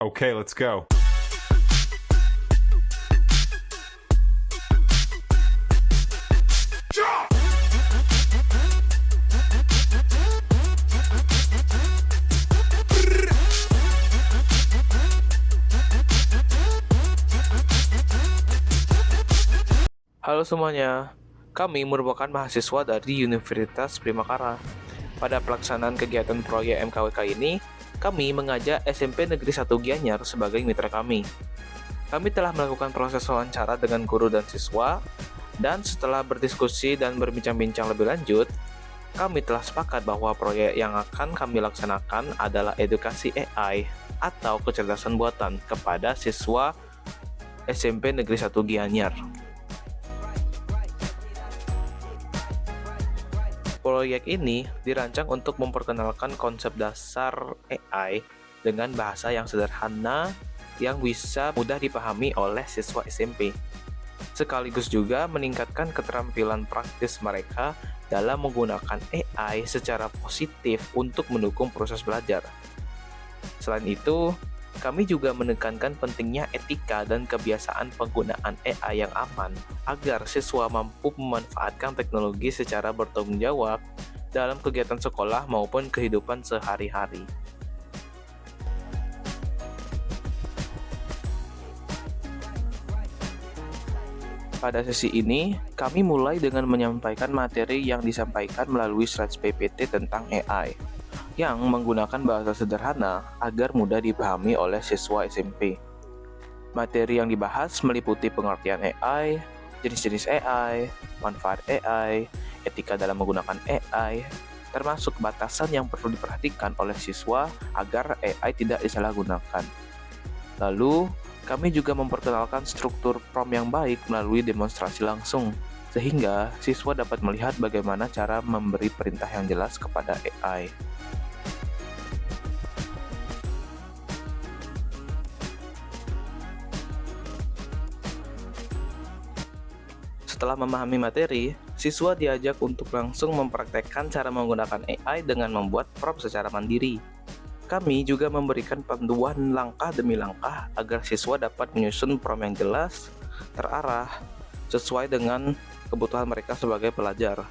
Okay, let's go. Halo semuanya, kami merupakan mahasiswa dari Universitas Primakara. Pada pelaksanaan kegiatan proyek MKWK ini, kami mengajak SMP Negeri 1 Gianyar sebagai mitra kami. Kami telah melakukan proses wawancara dengan guru dan siswa, dan setelah berdiskusi dan berbincang-bincang lebih lanjut, kami telah sepakat bahwa proyek yang akan kami laksanakan adalah edukasi AI atau kecerdasan buatan kepada siswa SMP Negeri 1 Gianyar. Proyek ini dirancang untuk memperkenalkan konsep dasar AI dengan bahasa yang sederhana yang bisa mudah dipahami oleh siswa SMP, sekaligus juga meningkatkan keterampilan praktis mereka dalam menggunakan AI secara positif untuk mendukung proses belajar. Selain itu, kami juga menekankan pentingnya etika dan kebiasaan penggunaan AI yang aman agar siswa mampu memanfaatkan teknologi secara bertanggung jawab dalam kegiatan sekolah maupun kehidupan sehari-hari. Pada sesi ini, kami mulai dengan menyampaikan materi yang disampaikan melalui slides PPT tentang AI yang menggunakan bahasa sederhana agar mudah dipahami oleh siswa SMP. Materi yang dibahas meliputi pengertian AI, jenis-jenis AI, manfaat AI, etika dalam menggunakan AI, termasuk batasan yang perlu diperhatikan oleh siswa agar AI tidak disalahgunakan. Lalu, kami juga memperkenalkan struktur prompt yang baik melalui demonstrasi langsung, sehingga siswa dapat melihat bagaimana cara memberi perintah yang jelas kepada AI. Setelah memahami materi, siswa diajak untuk langsung mempraktekkan cara menggunakan AI dengan membuat prompt secara mandiri. Kami juga memberikan panduan langkah demi langkah agar siswa dapat menyusun prompt yang jelas, terarah, sesuai dengan kebutuhan mereka sebagai pelajar.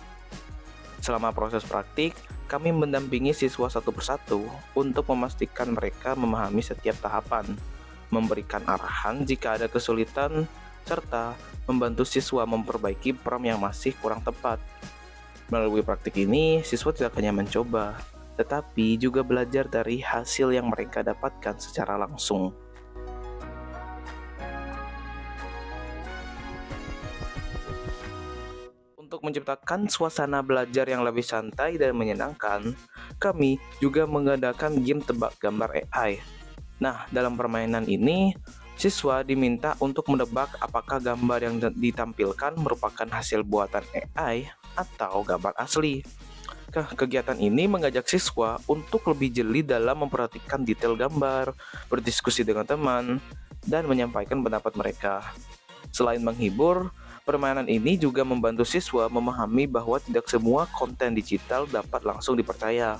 Selama proses praktik, kami mendampingi siswa satu persatu untuk memastikan mereka memahami setiap tahapan, memberikan arahan jika ada kesulitan, serta membantu siswa memperbaiki prompt yang masih kurang tepat. Melalui praktik ini, siswa tidak hanya mencoba, tetapi juga belajar dari hasil yang mereka dapatkan secara langsung. Untuk menciptakan suasana belajar yang lebih santai dan menyenangkan, kami juga mengadakan game tebak gambar AI. Nah, dalam permainan ini, siswa diminta untuk menebak apakah gambar yang ditampilkan merupakan hasil buatan AI atau gambar asli. Kegiatan ini mengajak siswa untuk lebih jeli dalam memperhatikan detail gambar, berdiskusi dengan teman, dan menyampaikan pendapat mereka. Selain menghibur, permainan ini juga membantu siswa memahami bahwa tidak semua konten digital dapat langsung dipercaya,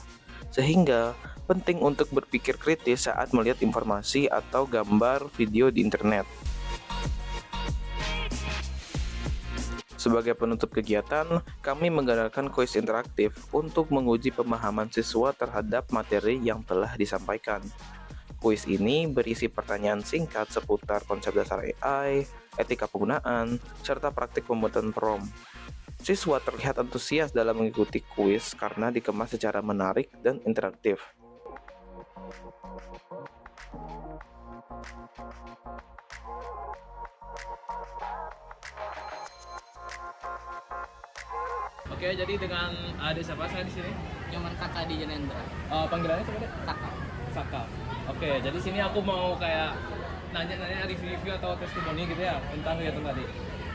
sehingga penting untuk berpikir kritis saat melihat informasi atau gambar video di internet. Sebagai penutup kegiatan, kami mengadakan kuis interaktif untuk menguji pemahaman siswa terhadap materi yang telah disampaikan. Kuis ini berisi pertanyaan singkat seputar konsep dasar AI, etika penggunaan, serta praktik pembuatan prompt. Siswa terlihat antusias dalam mengikuti kuis karena dikemas secara menarik dan interaktif. Oke, jadi dengan adik siapa saya di sini? Nyoman Saka di Janendra. Panggilannya siapa deh? Saka. Saka. Oke, jadi sini aku mau kayak nanya-nanya review atau testimoni gitu ya tentang kegiatan tadi.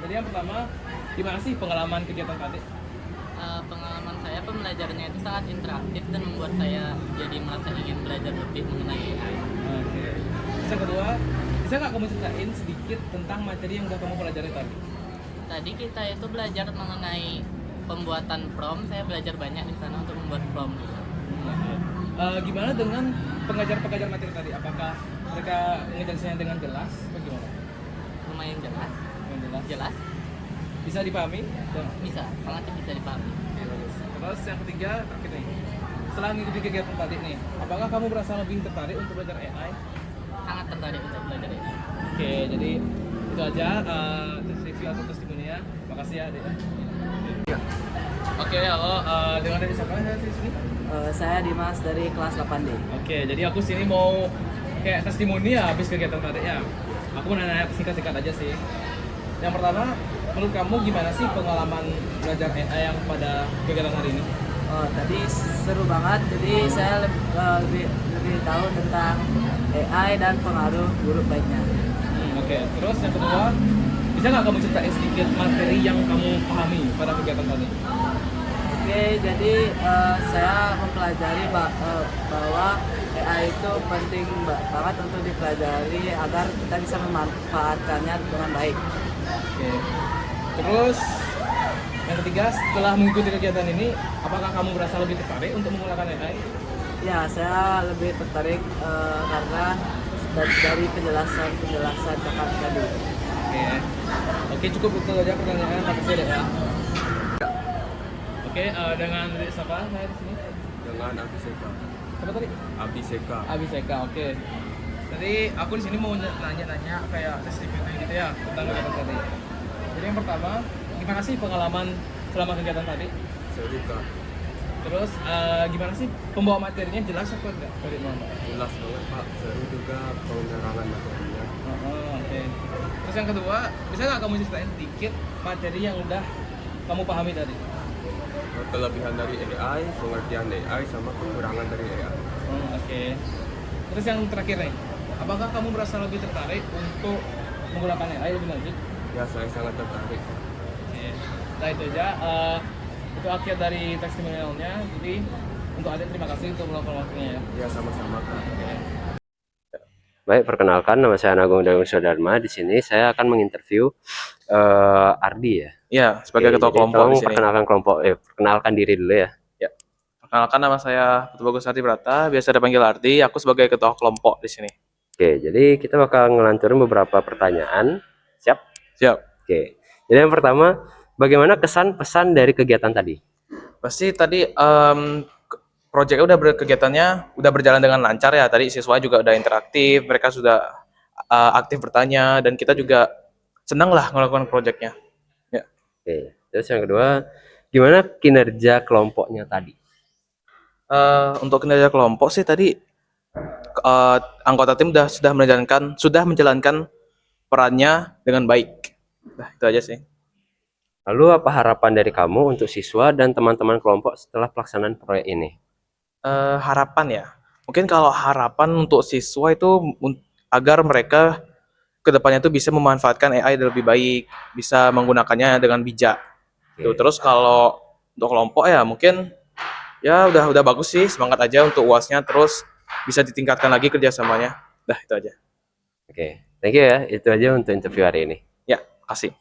Jadi yang pertama, gimana sih pengalaman kegiatan tadi? Pengalaman saya pembelajarannya itu sangat interaktif dan membuat saya jadi merasa ingin belajar lebih mengenai AI. Oke. Terus yang kedua, bisa nggak kamu ceritain sedikit tentang materi yang udah kamu pelajari tadi? Tadi kita itu belajar mengenai pembuatan prompt. Saya belajar banyak di sana untuk membuat prompt. Gimana dengan pengajar-pengajar materi tadi? Apakah mereka ngejelasinnya dengan jelas bagaimana? Lumayan jelas. Dengan jelas. Jelas. Bisa dipahami? Dan Bisa. Sangat bisa dipahami. oke, bagus. Terus yang ketiga terakhir nih. Setelah mengikuti kegiatan tadi nih, apakah kamu merasa lebih tertarik untuk belajar AI? Sangat tertarik untuk belajar ini. Oke, jadi itu aja review atau testimoninya. Makasih ya, Adik. Oke, halo. Dengan dari siapa ya di sini? Saya Dimas dari kelas 8D. Oke, jadi aku sini mau kayak testimoni ya habis kegiatan tadi ya. Aku mau nanya singkat-singkat aja sih. Yang pertama, menurut kamu gimana sih pengalaman belajar AI yang pada kegiatan hari ini? Oh, tadi seru banget. Jadi saya lebih tahu tentang AI dan pengaruh buruk baiknya. Oke, terus yang kedua, bisa nggak kamu ceritain sedikit materi yang kamu pahami pada kegiatan tadi? Oke, jadi saya mempelajari bahwa AI itu penting banget untuk dipelajari agar kita bisa memanfaatkannya dengan baik. Oke. Terus yang ketiga, setelah mengikuti kegiatan ini, apakah kamu merasa lebih tertarik untuk menggunakan AI? Ya, saya lebih tertarik karena dari penjelasan kakak tadi. Oke. Oke, cukup itu aja pertanyaan. Makasih deh ya. Oke, dengan siapa saya di sini? Dengan Abiseka. Siapa tadi? Abiseka. Abiseka, oke. Jadi aku di sini mau nanya-nanya kayak testimoni gitu ya tentang kegiatan tadi. Jadi yang pertama, gimana sih pengalaman selama kegiatan tadi? Seru kak. Terus gimana sih pembawa materinya, jelas apa enggak dari mama? Jelas banget pak. Seru juga penerangan materinya. Oke. Terus yang kedua, bisa nggak kamu ceritain sedikit materi yang udah kamu pahami tadi? Kelebihan dari AI, pengertian AI, sama kekurangan dari AI. Oke. Terus yang terakhir nih, apakah kamu merasa lebih tertarik untuk menggunakan AI lebih lanjut? Ya saya sangat tertarik. Oke. Nah itu aja. Itu akhir dari testimonialnya. Jadi untuk Adik terima kasih untuk melakukan waktunya ya. Ya sama-sama kak. Oke. Baik, perkenalkan nama saya Agung Daun Sodharma. Di sini saya akan menginterview Ardi ya. Ya, sebagai Oke, ketua jadi kelompok tolong di sini. perkenalkan diri dulu ya. Perkenalkan, nama saya Putu Bagus Ardi Brata, biasa dipanggil Ardi. Aku sebagai ketua kelompok di sini. Oke, jadi kita bakal ngelancurin beberapa pertanyaan. Siap? Siap. Oke. Jadi yang pertama, bagaimana kesan pesan dari kegiatan tadi? Pasti tadi proyeknya kegiatannya udah berjalan dengan lancar ya. Tadi siswa juga udah interaktif, mereka sudah aktif bertanya, dan kita juga senang lah melakukan proyeknya. Ya. Oke. Terus yang kedua, gimana kinerja kelompoknya tadi? Untuk kinerja kelompok sih tadi anggota tim sudah menjalankan perannya dengan baik. Nah, itu aja sih. Lalu apa harapan dari kamu untuk siswa dan teman-teman kelompok setelah pelaksanaan proyek ini? Harapan ya. Mungkin kalau harapan untuk siswa itu agar mereka kedepannya tuh bisa memanfaatkan AI lebih baik, bisa menggunakannya dengan bijak. Tuh, terus kalau untuk kelompok ya mungkin ya udah bagus sih, semangat aja untuk UASnya, terus bisa ditingkatkan lagi kerjasamanya. Dah itu aja. Oke, thank you ya. Itu aja untuk interview hari ini. Ya, kasih.